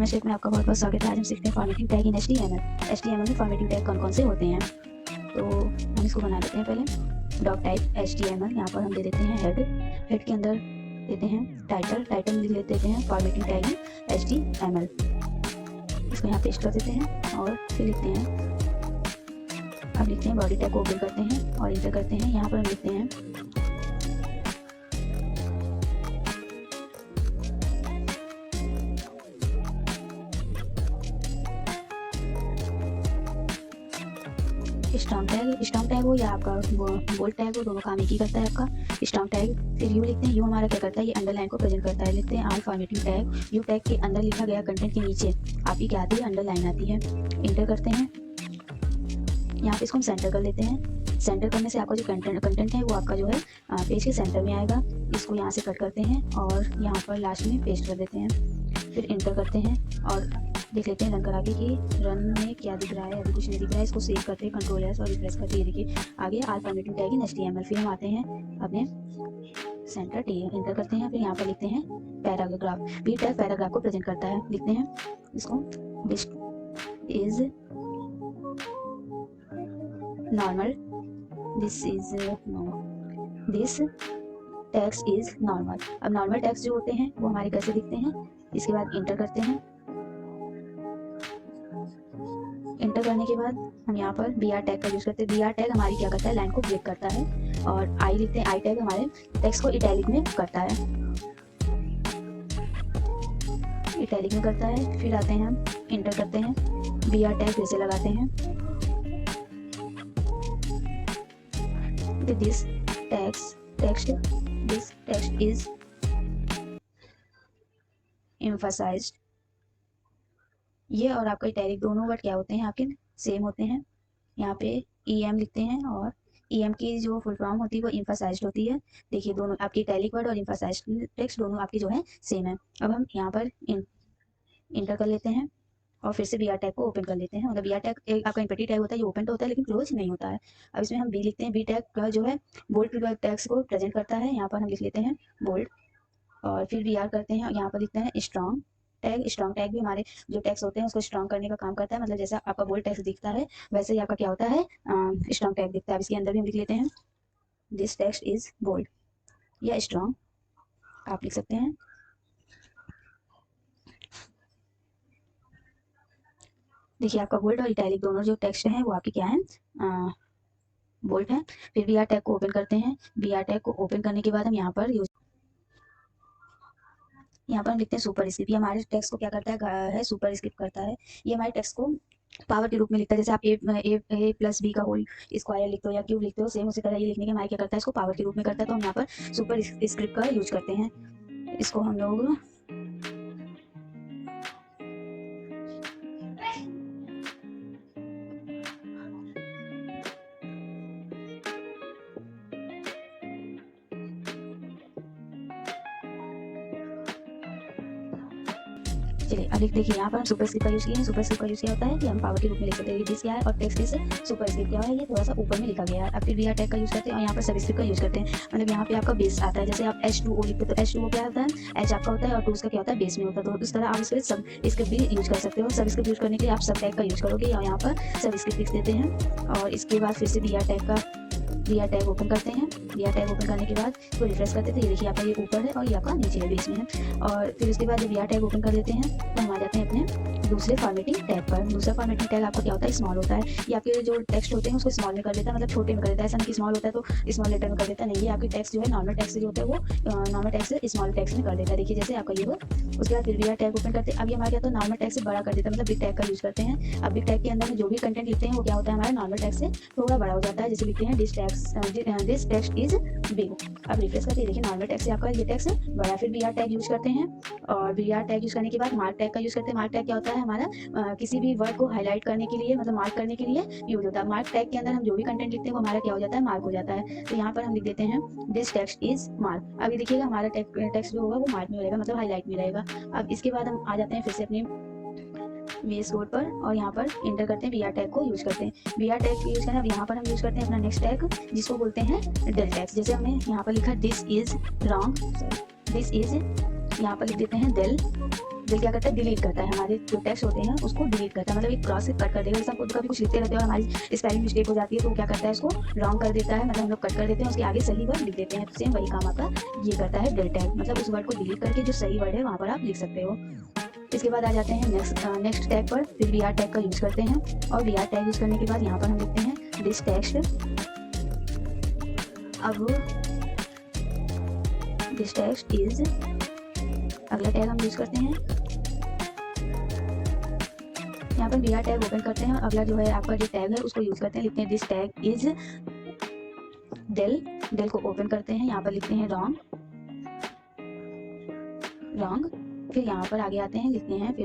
नमस्ते में आपका बहुत बहुत स्वागत है। आज हम सीखते हैं formatting tag in HTML। HTML में फॉर्मेटिंग टैग कौन कौन से होते हैं, तो हम इसको बना लेते हैं। पहले डॉक टाइप HTML, यहाँ पर हम दे देते हैं हेड के अंदर देते हैं टाइटल में लिख देते हैं फॉर्मेटिंग टैग इन HTML। इसको यहाँ पेस्ट कर देते हैं और फिर लिखते हैं, अब लिखते हैं बॉडी टैग को ओपन करते हैं और इंटर करते हैं। यहाँ पर हम लिखते हैं स्ट्रॉन्ग टैग हो या आपका बोल्ड टैग हो, दोनों काम एक ही करता है आपका स्ट्रॉन्ग टैग। फिर यू लिखते हैं, यू हमारा क्या करता है, ये अंडरलाइन को प्रेजेंट करता है। लिखते हैं आल फॉर्मेटिंग टैग, यू टैग के अंदर लिखा गया कंटेंट के नीचे आपकी क्या आती है, अंडरलाइन आती है। इंटर करते हैं, यहाँ पे इसको हम सेंटर कर लेते हैं। सेंटर करने से आपका जो कंटेंट है वो आपका जो है पेज के सेंटर में आएगा। इसको यहाँ से कट करते हैं और यहाँ पर लास्ट में पेस्ट कर देते हैं। फिर इंटर करते हैं और देख लेते हैं रन करा के कि रन में क्या दिख रहा है। अभी कुछ नहीं दिख रहा है। इसको सेव करते हैं, कंट्रोल S और रिफ्रेश करते हैं। देखिए आगे आल फॉर्मेटिंग टैग इन HTML। फिर हम आते हैं अपने सेंटर टी, इंटर करते हैं। फिर यहाँ पर लिखते हैं पैराग्राफ, बी टैग पैराग्राफ को प्रेजेंट करता है। लिखते हैं इसको this is normal, this text is normal. अब नॉर्मल टेक्स्ट जो होते हैं वो हमारे कैसे दिखते हैं, इसके बाद इंटर करते हैं। इंटर करने के बाद हम यहाँ पर BR टैग का यूज करते हैं। BR टैग हमारी क्या करता है, लाइन को ब्रेक करता है। और आई लिखते हैं, आई टैग हमारे टेक्स्ट को इटैलिक में करता है, इटैलिक में करता है। फिर आते हैं हम इंटर करते हैं, BR टैग फिर से लगाते हैं। This text is emphasized। ये और आपका इटैलिक दोनों वर्ड क्या होते हैं, आपके सेम होते हैं। यहाँ पे EM लिखते हैं और EM की जो फुल फॉर्म होती है वो emphasized होती है। देखिए दोनों आपकी इटैलिक वर्ड और emphasized टेक्स्ट दोनों आपकी जो है सेम है। अब हम यहाँ पर इंटर कर लेते हैं और फिर से BR टैग को ओपन कर लेते हैं। मतलब BR टैग एक आपका इम्पेटी टैग होता है, ये ओपन तो होता है लेकिन क्लोज नहीं होता है। अब इसमें हम B लिखते हैं। B टैग का जो है बोल्ड टैग्स को प्रेजेंट करता है। यहाँ पर हम लिख लेते हैं बोल्ड और फिर BR करते हैं। यहाँ पर लिखते हैं स्ट्रॉन्ग टैग। स्ट्रॉन्ग टैग भी हमारे जो टेक्स्ट होते हैं उसको स्ट्रॉन्ग करने का काम करता है। मतलब जैसा आपका बोल्ड टेक्स्ट दिखता है वैसे ही आपका क्या होता है, स्ट्रॉन्ग टैग दिखता है। इसके अंदर भी हम लिख लेते हैं दिस टेक्स्ट इज बोल्ड या स्ट्रॉन्ग, आप लिख सकते हैं। देखिए आपका बोल्ड और इटैलिक दोनों जो टेक्स्ट हैं वो आपकी क्या है, बोल्ड है। फिर BR टैग को ओपन करते हैं। BR टैग को ओपन करने के बाद हम यहाँ पर हम लिखते हैं सुपर स्क्रिप्ट। ये हमारे टेक्स्ट को क्या करता है सुपर स्क्रिप्ट करता है। ये हमारे टेक्स्ट को पावर के रूप में लिखता है। जैसे आप a प्लस b का होल स्क्वायर लिखते हो या क्यूब लिखते हो, सेम उसी तरह ये लिखने के हमारे क्या करता है, इसको पावर के रूप में करता है। तो हम यहाँ पर सुपर स्क्रिप्ट का यूज करते हैं। इसको हम लोग चलिए अब देखिए यहाँ पर हम सुपर स्क्रिप्ट का यूज किए हैं। सुपर स्क्रिप्ट का यूज क्या होता है कि हम पावर के रूप में लिख सकते हैं। दिस क्या है और टेक्स्ट इज सुपर स्क्रिप्ट क्या है, ये थोड़ा सा ऊपर में लिखा गया है। अब फिर BR टैग का यूज करते हैं और यहाँ पर सब स्क्रिप्ट का यूज करते हैं। मतलब यहाँ पे आपका बेस आता है। जैसे आप H2O लिखते हो तो H2O क्या होता है, H आपका होता है और 2 उसका क्या होता है, बेस में होता है। तो इस तरह आप इसके सब स्क्रिप्ट भी यूज कर सकते हो। सब स्क्रिप्ट यूज करने के लिए आप सब टैग का यूज करोगे और यहाँ पर सब स्क्रिप्ट लिख देते हैं। और इसके बाद फिर से BR टैग ओपन करते हैं। BR टैग ओपन करने के बाद इसको रिफ्रेश करते थे। ये देखिए आपका ये ऊपर है और ये आपका नीचे है, बेस में है। और फिर उसके बाद जब BR टैग ओपन कर लेते हैं तो हम आ जाते हैं अपने दूसरे फॉर्मेटिंग टैग पर। दूसरा फॉर्मेटिंग टैग आपका क्या होता है, स्मॉल होता है। ये आपके जो टेक्स्ट होते हैं उसको स्मॉल में कर देता है, मतलब छोटे में कर देता है। ऐसा नहीं कि स्मॉल होता है तो स्मॉल लेटर में कर देता है, नहीं। ये आपकी टेक्स्ट जो है नॉर्मल टेक्स्ट जो होता है वो नॉर्मल टेक्स्ट से स्मॉल टेक्स्ट में कर देता है। देखिए जैसे आपका ये हो। उसके बाद फिर BR टैग ओपन करते हैं। अब ये हमारा क्या, तो नॉर्मल टैग से बड़ा कर देता है, मतलब बिग टैग का यूज करते हैं। अब बिग टैग के अंदर में जो भी कंटेंट लिखते हैं वो क्या होता है, हमारा नॉर्मल टैग से थोड़ा बड़ा हो जाता है। जैसे लिखते हैं दिस टेक्स्ट इज बिग। अब रिफ्रेश करते हैं, देखिए नॉर्मल टैग से आपका ये टेक्स्ट बड़ा। फिर BR टैग यूज करते हैं और BR टैग यूज करने के बाद मार्क टैग का यूज करते हैं। मार्क टैग क्या होता है, हमारा किसी भी वर्ड को हाईलाइट करने के लिए, मतलब मार्क करने के लिए यूज होता है। मार्क टैग के अंदर हम जो भी कंटेंट लिखते हैं वो हमारा क्या हो जाता है, मार्क हो जाता है। तो यहाँ पर हम लिख देते हैं दिस टेक्स्ट इज मार्क। अभी देखिएगा हमारा टेक्स्ट जो होगा वो मार्क में रहेगा, मतलब हाईलाइट में रहेगा। अब इसके बाद हम आ जाते हैं फिर से अपने VS कोड पर और यहाँ पर इंटर करते हैं, BR टैग को यूज करते हैं। BR टैग यूज करना, अब यहाँ पर हम यूज करते हैं अपना नेक्स्ट टैग जिसको बोलते हैं डेल टैग। जैसे हमने यहाँ पर लिखा this is wrong, this is, यहाँ पर लिख देते हैं डेल डेल क्या करता है, डिलीट करता है, हमारे जो टेक्स्ट होते हैं उसको डिलीट करता है, मतलब एक क्रॉस कट कर देगा। जैसे हम कभी कुछ लिखते रहते हैं और हमारी स्पेलिंग मिस्टेक हो जाती है तो वो क्या करता है, इसको रॉन्ग कर देता है, मतलब हम लोग कट कर देते हैं, उसके आगे सही वर्ड लिख देते हैं। सेम वही काम आपका ये करता है डेल टैग, मतलब उस वर्ड को डिलीट करके जो सही वर्ड है वहाँ पर आप लिख सकते हो। इसके बाद आ जाते हैं नेक्स्ट टैग पर। फिर वी आर टैग का यूज़ करते हैं और वी आर टैग यूज़ करने के बाद यहाँ पर हम लिखते हैं दिस टेक्स्ट। अब दिस टेक्स्ट इज, अगला टैग हम यूज़ करते हैं, यहाँ पर वी आर टैग ओपन करते हैं और अगला जो है आपका जो टैग है उसको यूज़ करते हैं, लिखते हैं this tag is del. Del को ओपन करते हैं, यहाँ पर लिखते हैं रॉन्ग। फिर यहाँ पर आगे आते हैं, लिखते हैं फिर